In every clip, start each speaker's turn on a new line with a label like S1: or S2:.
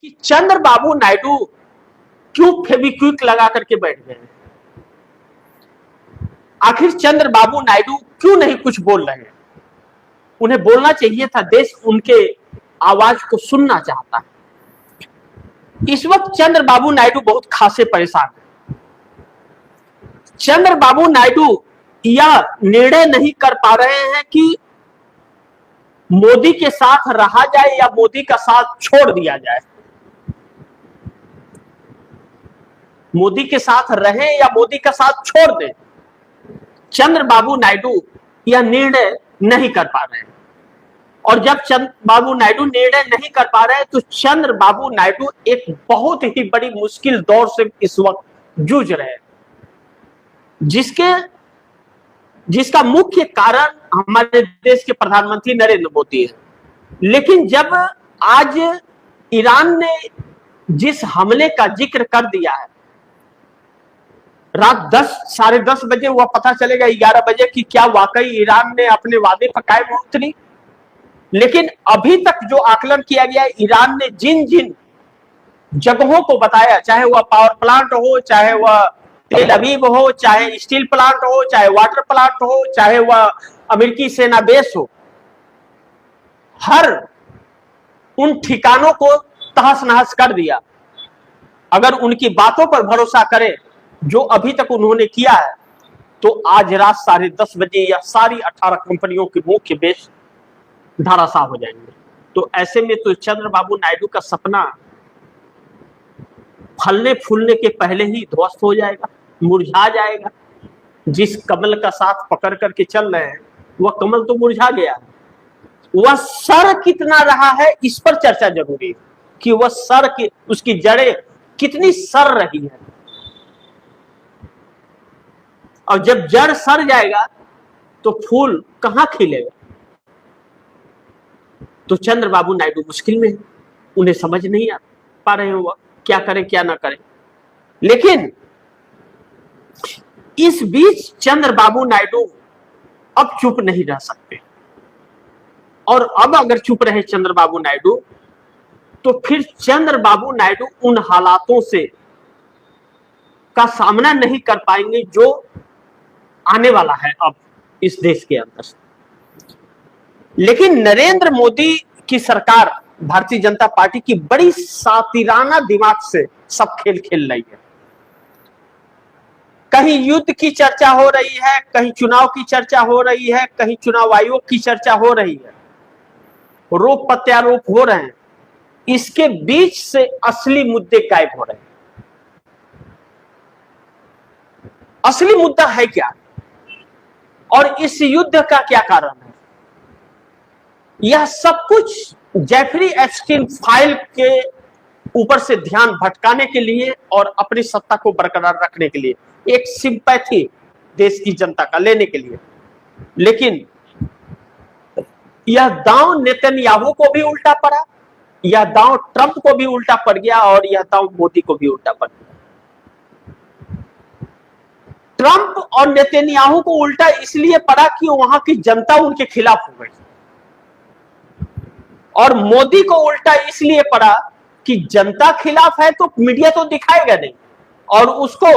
S1: कि चंद्रबाबू नायडू क्यों फेविक्विक लगा करके बैठ गए? आखिर चंद्रबाबू नायडू क्यों नहीं कुछ बोल रहे हैं? उन्हें बोलना चाहिए था, देश उनके आवाज को सुनना चाहता है। इस वक्त चंद्रबाबू नायडू बहुत खासे परेशान है। चंद्रबाबू नायडू यह निर्णय नहीं कर पा रहे हैं कि मोदी के साथ रहा जाए या मोदी का साथ छोड़ दिया जाए। मोदी के साथ रहें या मोदी का साथ छोड़ दें, चंद्रबाबू नायडू यह निर्णय नहीं कर पा रहे हैं। और जब चंद्रबाबू नायडू निर्णय नहीं कर पा रहे हैं तो चंद्रबाबू नायडू एक बहुत ही बड़ी मुश्किल दौर से इस वक्त जूझ रहे हैं, जिसका मुख्य कारण हमारे देश के प्रधानमंत्री नरेंद्र मोदी है। लेकिन जब आज ईरान ने जिस हमले का जिक्र कर दिया है, रात 10 साढ़े 10 बजे वह पता चलेगा 11 बजे कि क्या वाकई ईरान ने अपने वादे पर कायम उतरी। लेकिन अभी तक जो आकलन किया गया है, ईरान ने जिन जिन जगहों को बताया, चाहे वह पावर प्लांट हो, चाहे वह तेल अवीव हो, चाहे स्टील प्लांट हो, चाहे वाटर प्लांट हो, चाहे वह अमेरिकी सेना बेस हो, हर उन ठिकानों को तहस नहस कर दिया। अगर उनकी बातों पर भरोसा करें जो अभी तक उन्होंने किया है, तो आज रात 10:30 बजे यह सारी 18 कंपनियों के मुख्य बेस धराशाह हो जाएंगे। तो ऐसे में तो चंद्रबाबू नायडू का सपना फलने फूलने के पहले ही ध्वस्त हो जाएगा, मुरझा जाएगा। जिस कमल का साथ पकड़ करके चल रहे हैं वह कमल तो मुरझा गया है। वह सर कितना रहा है इस पर चर्चा जरूरी है कि वह सर की उसकी जड़ें कितनी सर रही है। और जब जड़ सर जाएगा तो फूल कहां खिलेगा? तो चंद्रबाबू नायडू मुश्किल में है, उन्हें समझ नहीं आ पा रहे हैं वह क्या करें क्या ना करें। लेकिन इस बीच चंद्रबाबू नायडू अब चुप नहीं रह सकते। और अब अगर चुप रहे चंद्रबाबू नायडू तो फिर चंद्रबाबू नायडू उन हालातों से का सामना नहीं कर पाएंगे जो आने वाला है अब इस देश के अंदर। लेकिन नरेंद्र मोदी की सरकार, भारतीय जनता पार्टी की बड़ी सातिराना दिमाग से सब खेल खेल रही है। कहीं युद्ध की चर्चा हो रही है, कहीं चुनाव की चर्चा हो रही है, कहीं चुनाव आयोग की चर्चा हो रही है, रोप प्रत्यारोप हो रहे हैं। इसके बीच से असली मुद्दे गायब हो रहे हैं। असली मुद्दा है क्या और इस युद्ध का क्या कारण है? यह सब कुछ जेफरी एप्स्टीन फाइल के ऊपर से ध्यान भटकाने के लिए और अपनी सत्ता को बरकरार रखने के लिए, एक सिंपैथी देश की जनता का लेने के लिए। लेकिन यह दांव नेतन्याहू को भी उल्टा पड़ा, यह दांव ट्रंप को भी उल्टा पड़ गया और यह दांव मोदी को भी उल्टा पड़ गया। ट्रंप और नेतन्याहू को उल्टा इसलिए पड़ा कि वहां की जनता उनके खिलाफ हो गई, और मोदी को उल्टा इसलिए पड़ा कि जनता खिलाफ है तो मीडिया तो दिखाएगा नहीं और उसको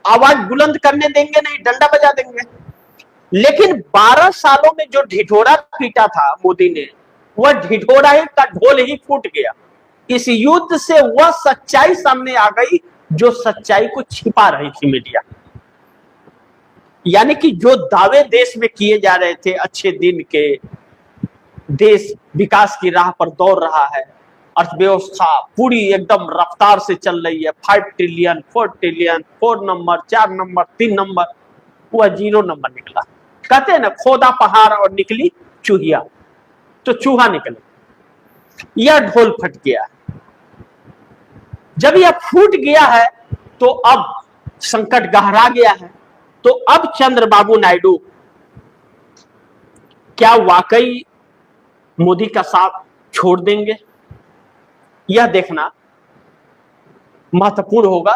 S1: आवाज बुलंद करने देंगे नहीं, डंडा बजा देंगे। लेकिन 12 सालों में जो ढिढोरा पीटा था मोदी ने, वह ढिढोरा का ढोल ही फूट गया। इस युद्ध से वह सच्चाई सामने आ गई जो सच्चाई को छिपा रही थी मीडिया। यानी कि जो दावे देश में किए जा रहे थे अच्छे दिन के, देश विकास की राह पर दौड़ रहा है, अर्थव्यवस्था पूरी एकदम रफ्तार से चल रही है, 5 trillion 4 trillion 4 number 4 number 3 number, वह 0 नंबर निकला। कहते हैं ना, खोदा पहाड़ और निकली चूहिया, तो चूहा निकला। यह ढोल फट गया। जब यह फूट गया है तो अब संकट गहरा गया है। तो अब चंद्रबाबू नायडू क्या वाकई मोदी का साथ छोड़ देंगे? यह देखना महत्वपूर्ण होगा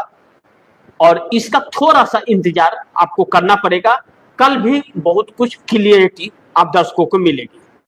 S1: और इसका थोड़ा सा इंतजार आपको करना पड़ेगा। कल भी बहुत कुछ क्लियरिटी आप दर्शकों को मिलेगी।